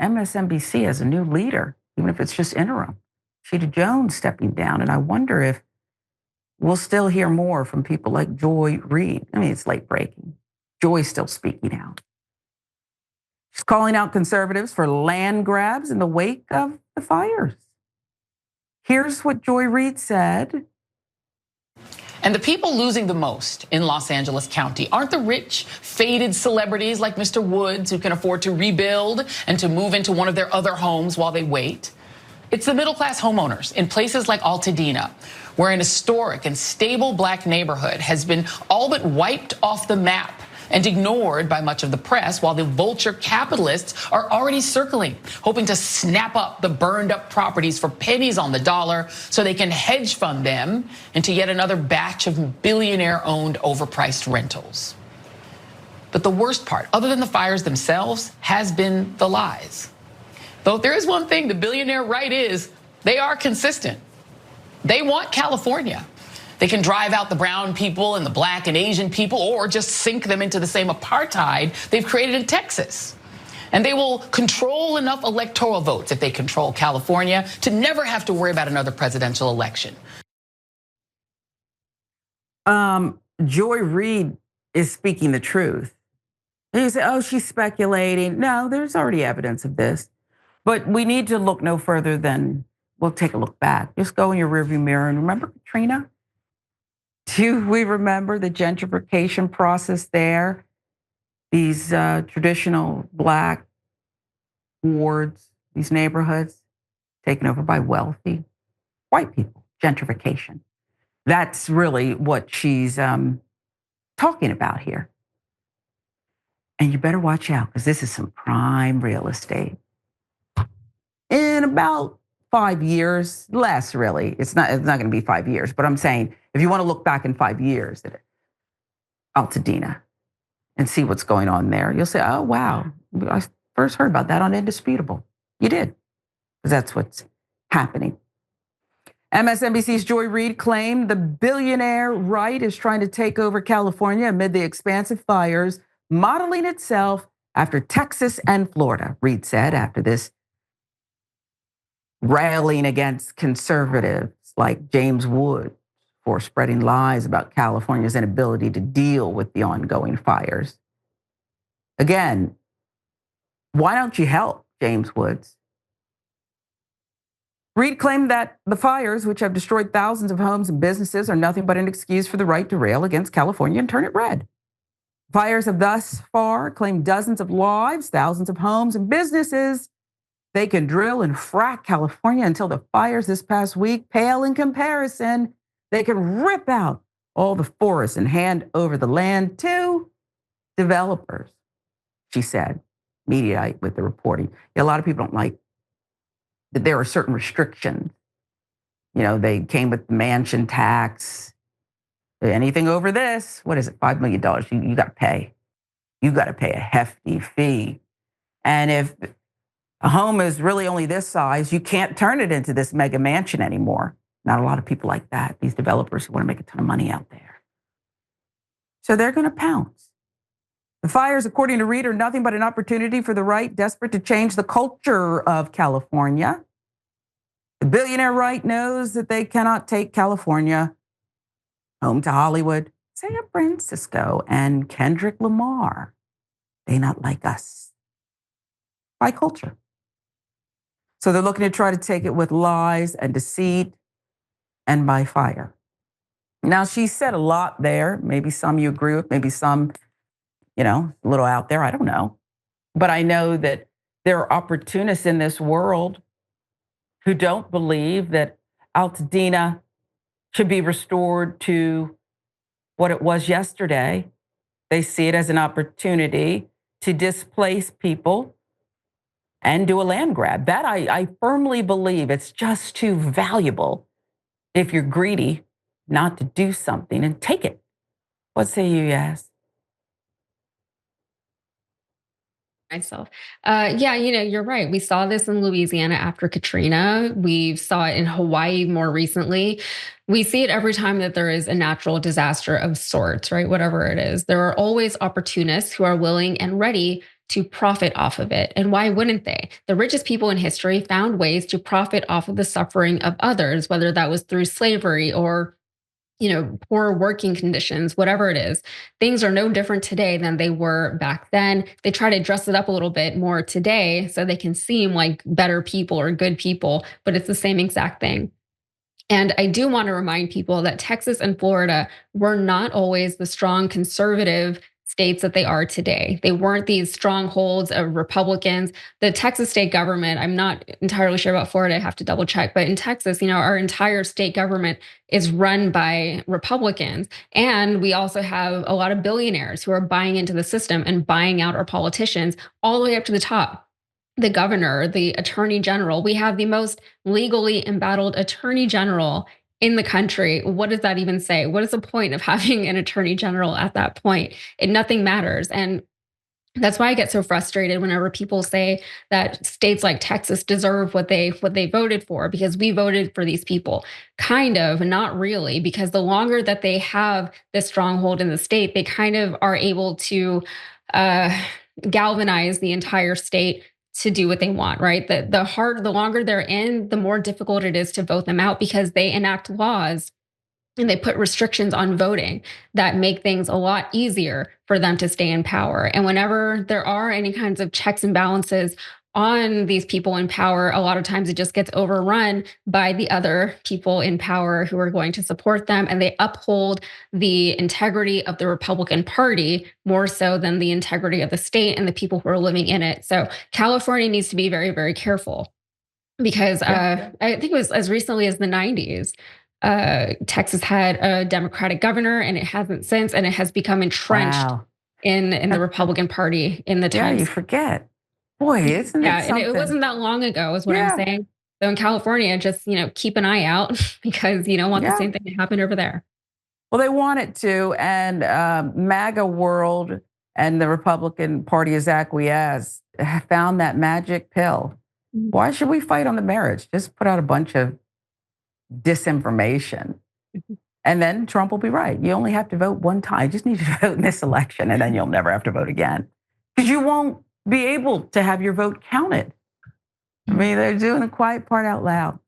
MSNBC has a new leader, even if it's just interim. Sheeta Jones stepping down. And I wonder if we'll still hear more from people like Joy Reid. I mean, it's late breaking. Joy's still speaking out. She's calling out conservatives for land grabs in the wake of the fires. Here's what Joy Reid said. And the people losing the most in Los Angeles County aren't the rich, faded celebrities like Mr. Woods who can afford to rebuild and to move into one of their other homes while they wait. It's the middle-class homeowners in places like Altadena, where an historic and stable Black neighborhood has been all but wiped off the map and ignored by much of the press, while the vulture capitalists are already circling, hoping to snap up the burned up properties for pennies on the dollar so they can hedge fund them into yet another batch of billionaire-owned overpriced rentals. But the worst part, other than the fires themselves, has been the lies. Though if there is one thing the billionaire right is, they are consistent. They want California. They can drive out the brown people and the Black and Asian people, or just sink them into the same apartheid they've created in Texas. And they will control enough electoral votes if they control California to never have to worry about another presidential election. Joy Reid is speaking the truth. And you say, oh, she's speculating. No, there's already evidence of this. But we need to look no further than, we'll take a look back. Just go in your rearview mirror and remember Katrina? Do we remember the gentrification process there? These traditional Black wards, these neighborhoods taken over by wealthy white people, gentrification. That's really what she's talking about here. And you better watch out, because this is some prime real estate. In about 5 years, less really. It's not going to be 5 years, but I'm saying if you want to look back in 5 years at Altadena and see what's going on there, you'll say, oh, wow, I first heard about that on Indisputable. You did, because that's what's happening. MSNBC's Joy Reid claimed the billionaire right is trying to take over California amid the expansive fires, modeling itself after Texas and Florida, Reid said after this railing against conservatives like James Woods for spreading lies about California's inability to deal with the ongoing fires. Again, why don't you help James Woods? Reid claimed that the fires, which have destroyed thousands of homes and businesses, are nothing but an excuse for the right to rail against California and turn it red. Fires have thus far claimed dozens of lives, thousands of homes and businesses. They can drill and frack California until the fires this past week pale in comparison. They can rip out all the forests and hand over the land to developers, she said, Mediaite with the reporting. A lot of people don't like that there are certain restrictions. You know, they came with the mansion tax. Anything over this, what is it, $5 million, you got to pay. You got to pay a hefty fee. And if a home is really only this size, you can't turn it into this mega mansion anymore. Not a lot of people like that, these developers who want to make a ton of money out there. So they're going to pounce. The fires, according to Reid, are nothing but an opportunity for the right, desperate to change the culture of California. The billionaire right knows that they cannot take California home to Hollywood, San Francisco, and Kendrick Lamar. They not like us. By culture. So they're looking to try to take it with lies and deceit and by fire. Now, she said a lot there. Maybe some you agree with, maybe some, a little out there. I don't know. But I know that there are opportunists in this world who don't believe that Altadena should be restored to what it was yesterday. They see it as an opportunity to displace people and do a land grab. That I firmly believe it's just too valuable if you're greedy not to do something and take it. What say you, Yas? Myself. Yeah, you're right. We saw this in Louisiana after Katrina. We saw it in Hawaii more recently. We see it every time that there is a natural disaster of sorts, right? Whatever it is. There are always opportunists who are willing and ready to profit off of it. And why wouldn't they? The richest people in history found ways to profit off of the suffering of others, whether that was through slavery or poor working conditions, whatever it is. Things are no different today than they were back then. They try to dress it up a little bit more today so they can seem like better people or good people, but it's the same exact thing. And I do want to remind people that Texas and Florida were not always the strong conservative states that they are today. They weren't these strongholds of Republicans. The Texas state government, I'm not entirely sure about Florida, I have to double check, but in Texas, our entire state government is run by Republicans. And we also have a lot of billionaires who are buying into the system and buying out our politicians all the way up to the top. The governor, the attorney general. We have the most legally embattled attorney general in the country. What does that even say? What is the point of having an attorney general at that point? Nothing matters. And that's why I get so frustrated whenever people say that states like Texas deserve what they voted for because we voted for these people. Kind of, not really, because the longer that they have this stronghold in the state, they kind of are able to galvanize the entire state to do what they want, right? The longer they're in, the more difficult it is to vote them out because they enact laws and they put restrictions on voting that make things a lot easier for them to stay in power. And whenever there are any kinds of checks and balances on these people in power, a lot of times it just gets overrun by the other people in power who are going to support them, and they uphold the integrity of the Republican Party more so than the integrity of the state and the people who are living in it. So California needs to be very, very careful because I think it was as recently as the 90s, Texas had a Democratic governor, and it hasn't since, and it has become entrenched in the Republican Party in the times. Yeah, you forget. Boy, isn't it something? And it wasn't that long ago, is what I'm saying. So in California, just keep an eye out because you don't want the same thing to happen over there. Well, they want it to, and MAGA world and the Republican Party as acquiesced have found that magic pill. Why should we fight on the merits? Just put out a bunch of disinformation. And then Trump will be right. You only have to vote one time. You just need to vote in this election, and then you'll never have to vote again. Because you won't be able to have your vote counted. I mean, they're doing the quiet part out loud.